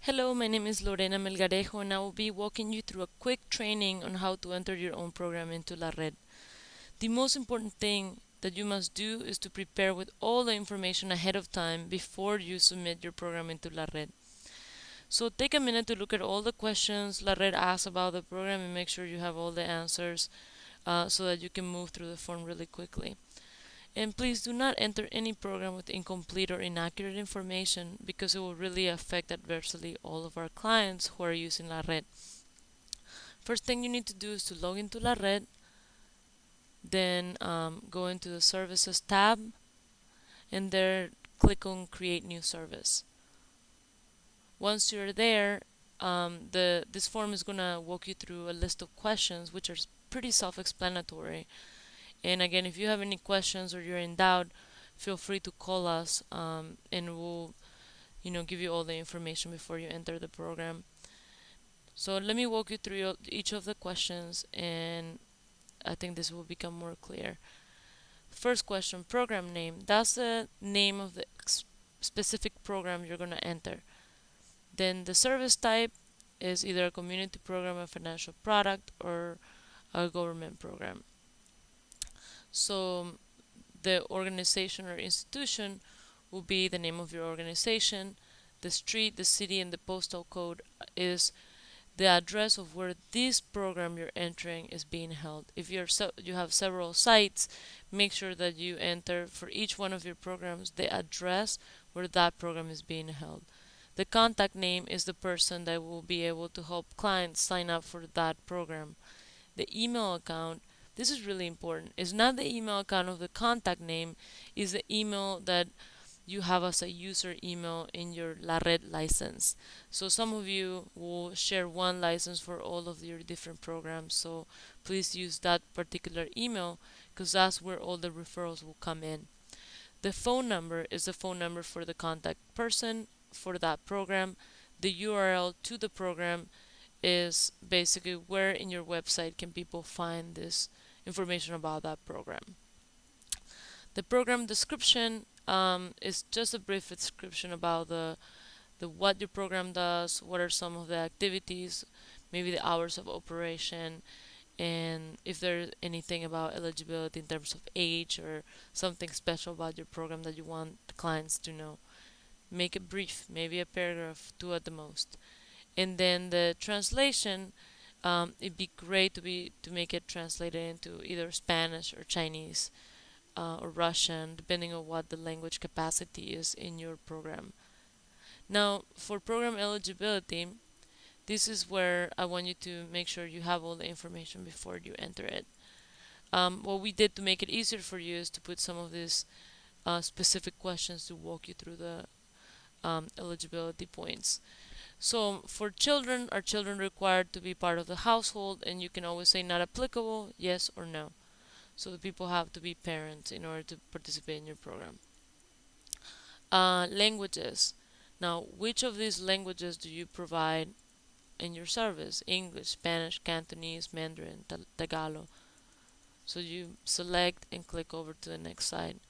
Hello, my name is Lorena Melgarejo and I will be walking you through a quick training on how to enter your own program into La Red. The most important thing that you must do is to prepare with all the information ahead of time before you submit your program into La Red. So take a minute to look at all the questions La Red asks about the program and make sure you have all the answers so that you can move through the form really quickly. And please do not enter any program with incomplete or inaccurate information because it will really affect adversely all of our clients who are using La Red. First thing you need to do is to log into La Red, then go into the Services tab, and there click on Create New Service. Once you're there, this form is going to walk you through a list of questions which are pretty self-explanatory. And again, if you have any questions or you're in doubt, feel free to call us and we'll give you all the information before you enter the program. So let me walk you through each of the questions and I think this will become more clear. First question, program name. That's the name of the specific program you're going to enter. Then the service type is either a community program, a financial product, or a government program. So the organization or institution will be the name of your organization. The street, the city, and the postal code is the address of where this program you're entering is being held. If you have several sites, make sure that you enter for each one of your programs the address where that program is being held. The contact name is the person that will be able to help clients sign up for that program. The email account, this is really important, is not the email account of the contact name, is the email that you have as a user email in your La Red license. So some of you will share one license for all of your different programs. So please use that particular email because that's where all the referrals will come in. The phone number is the phone number for the contact person for that program. The URL to the program is basically where in your website can people find this information about that program. The program description is just a brief description about the what your program does, what are some of the activities, maybe the hours of operation, and if there's anything about eligibility in terms of age or something special about your program that you want the clients to know. Make it brief, maybe a paragraph, two at the most. And then the translation, it'd be great to make it translated into either Spanish or Chinese or Russian, depending on what the language capacity is in your program. Now, for program eligibility, this is where I want you to make sure you have all the information before you enter it. What we did to make it easier for you is to put some of these specific questions to walk you through the eligibility points. So for children, are children required to be part of the household? And you can always say not applicable, yes or no. So the people have to be parents in order to participate in your program. Languages. Now, which of these languages do you provide in your service? English, Spanish, Cantonese, Mandarin, Tagalog. So you select and click over to the next slide.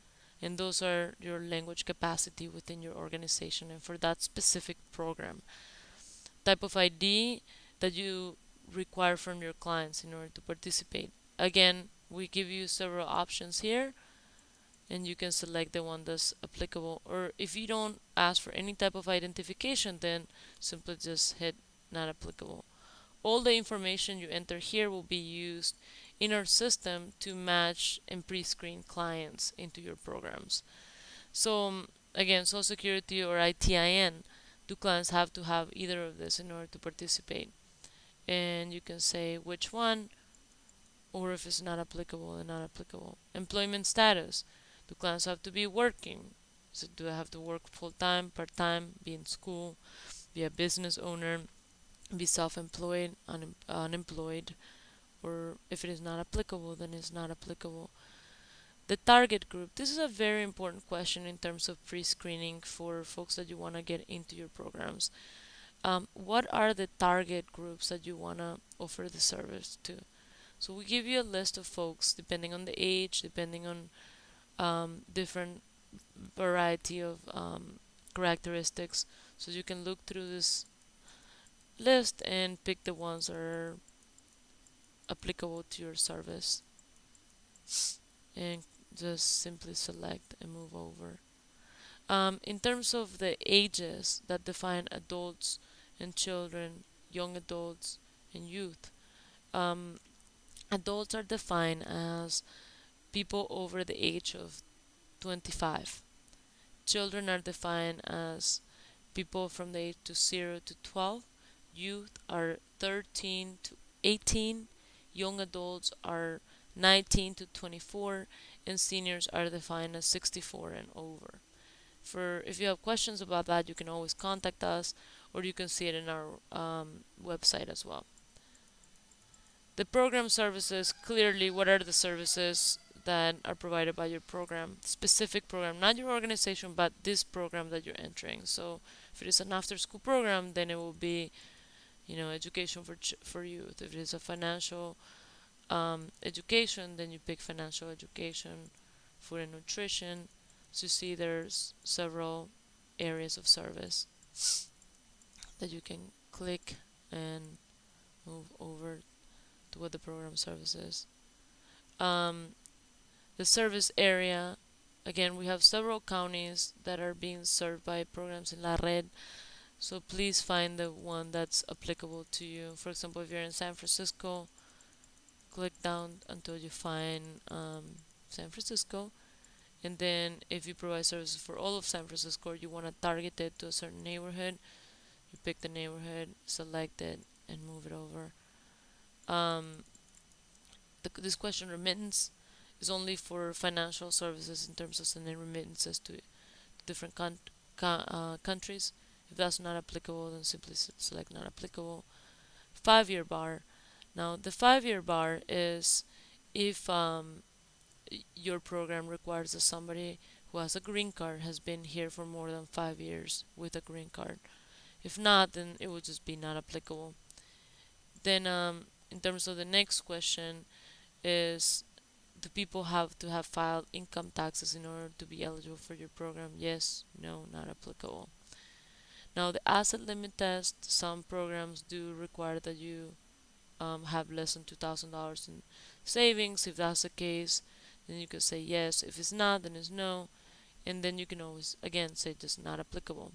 And those are your language capacity within your organization and for that specific program. Type of ID that you require from your clients in order to participate. Again, we give you several options here and you can select the one that's applicable, or if you don't ask for any type of identification, then simply just hit not applicable. All the information you enter here will be used in our system to match and pre-screen clients into your programs. So again, Social Security or ITIN, do clients have to have either of this in order to participate? And you can say which one, or if it's not applicable, then not applicable. Employment status, do clients have to be working? So do they have to work full-time, part-time, be in school, be a business owner, be self-employed, unemployed, or if it is not applicable, then it's not applicable. The target group, this is a very important question in terms of pre-screening for folks that you want to get into your programs. What are the target groups that you want to offer the service to? So we give you a list of folks depending on the age, depending on different variety of characteristics. So you can look through this list and pick the ones that are applicable to your service, and just simply select and move over. In terms of the ages that define adults and children, young adults and youth, um, adults are defined as people over the age of 25. Children are defined as people from the age to 0 to 12. Youth are 13 to 18. Young adults are 19 to 24. And seniors are defined as 64 and over. For if you have questions about that, you can always contact us, or you can see it in our website as well. The program services, clearly, what are the services that are provided by your program, specific program, not your organization, but this program that you're entering. So if it is an after-school program, then it will be, education for youth. If it is a financial education, then you pick financial education, food and nutrition. So you see there's several areas of service that you can click and move over to what the program service is. The service area, again, we have several counties that are being served by programs in La Red, so please find the one that's applicable to you. For example, if you're in San Francisco, click down until you find San Francisco, and then if you provide services for all of San Francisco, or you want to target it to a certain neighborhood, you pick the neighborhood, select it, and move it over. This question, remittance, is only for financial services in terms of sending remittances to different countries. If that's not applicable, then simply select not applicable. 5-year bar. Now, the 5-year bar is if your program requires that somebody who has a green card has been here for more than 5 years with a green card. If not, then it would just be not applicable. Then, in terms of the next question, is do people have to have filed income taxes in order to be eligible for your program? Yes, no, not applicable. Now, the asset limit test, some programs do require that you have less than $2,000 in savings. If that's the case, then you can say yes. If it's not, then it's no. And then you can always, again, say just not applicable.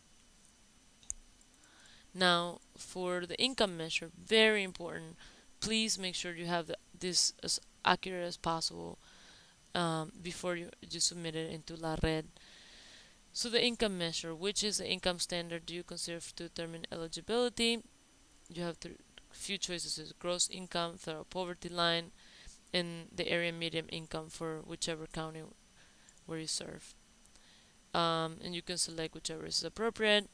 Now, for the income measure, very important, please make sure you have this as accurate as possible before you submit it into La Red. So the income measure, which is the income standard do you consider to determine eligibility? You have few choices: is gross income, federal poverty line, and the area median income for whichever county where you serve. And you can select whichever is appropriate.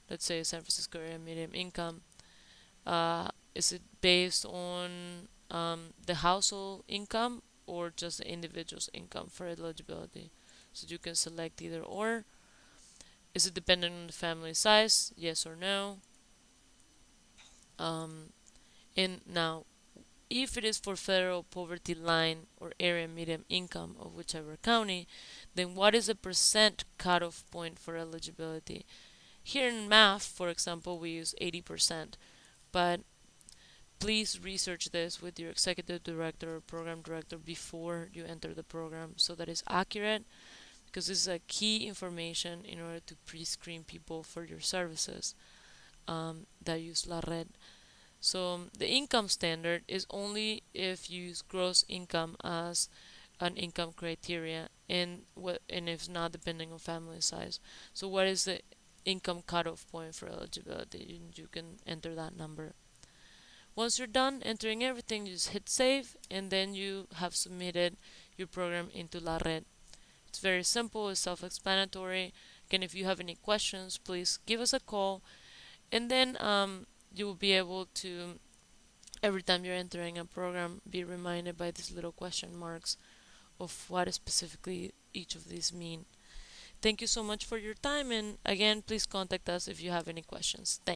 Let's say San Francisco area median income. Is it based on the household income or just the individual's income for eligibility? So you can select either or. Is it dependent on the family size? Yes or no. And now, if it is for federal poverty line or area median income of whichever county, then what is the percent cutoff point for eligibility? Here in math, for example, we use 80%, but please research this with your executive director or program director before you enter the program so that it's accurate, because this is a key information in order to pre-screen people for your services that use La Red. So the income standard is only if you use gross income as an income criteria, and if it's not depending on family size. So what is the income cutoff point for eligibility? You can enter that number. Once you're done entering everything, you just hit save, and then you have submitted your program into La Red. It's very simple, it's self-explanatory. Again, if you have any questions, please give us a call, and then you will be able to, every time you're entering a program, be reminded by these little question marks of what specifically each of these mean. Thank you so much for your time, and again, please contact us if you have any questions. Thanks.